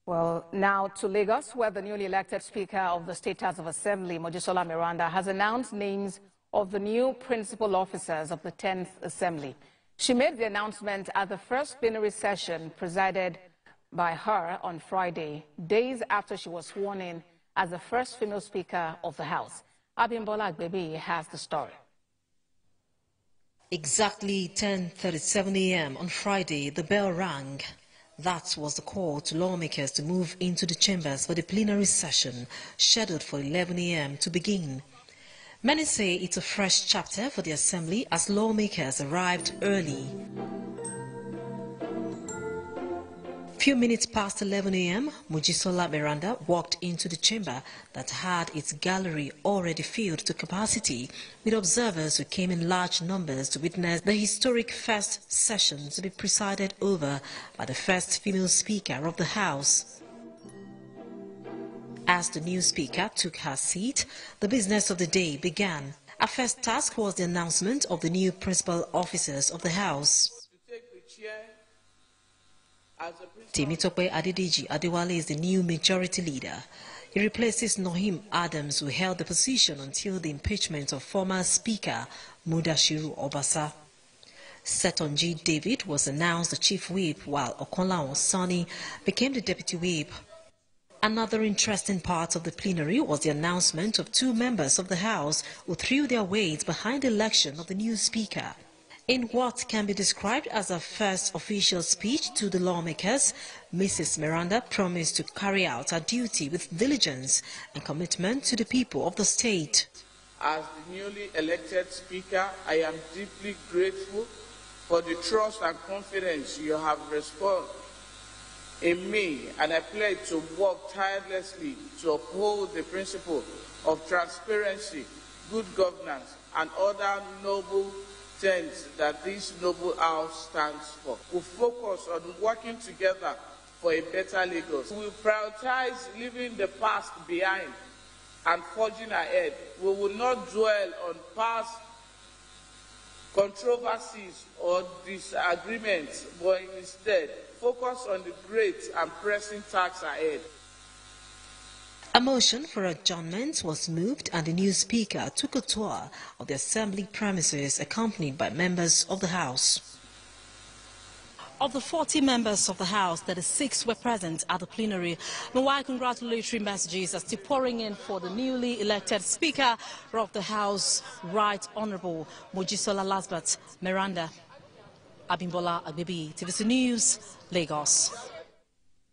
Well, now to Lagos, where the newly elected Speaker of the State House of Assembly, Mojisola Meranda, has announced names of the new principal officers of the 10th Assembly. She made the announcement at the first plenary session presided by her on Friday, days after she was sworn in as the first female Speaker of the House. Abimbola Agbebi has the story. Exactly 10:37 a.m. on Friday, the bell rang. That was the call to lawmakers to move into the chambers for the plenary session, scheduled for 11 a.m. to begin. Many say it's a fresh chapter for the Assembly as lawmakers arrived early. Few minutes past 11 a.m., Mojisola Meranda walked into the chamber that had its gallery already filled to capacity, with observers who came in large numbers to witness the historic first session to be presided over by the first female Speaker of the House. As the new Speaker took her seat, the business of the day began. Her first task was the announcement of the new principal officers of the House. Temitope Adedeji Adewale is the new majority leader. He replaces Nohim Adams, who held the position until the impeachment of former Speaker Mudashiru Obasa. Setonji David was announced the chief whip, while Okonlawon Sani became the deputy whip. Another interesting part of the plenary was the announcement of two members of the House who threw their weight behind the election of the new Speaker. In what can be described as her first official speech to the lawmakers, Mrs. Meranda promised to carry out her duty with diligence and commitment to the people of the state. As the newly elected Speaker, I am deeply grateful for the trust and confidence you have restored in me, and I pledge to work tirelessly to uphold the principle of transparency, good governance, and other noble things that this noble house stands for. We focus on working together for a better Lagos. We prioritize leaving the past behind and forging ahead. We will not dwell on past controversies or disagreements, but instead focus on the great and pressing tasks ahead. A motion for adjournment was moved and the new Speaker took a tour of the Assembly premises accompanied by members of the House. Of the 40 members of the House, 36 were present at the plenary. Meanwhile, congratulatory messages are still pouring in for the newly elected Speaker of the House, Right Honourable Mojisola Meranda. Abimbola Agbebi, TVC News, Lagos.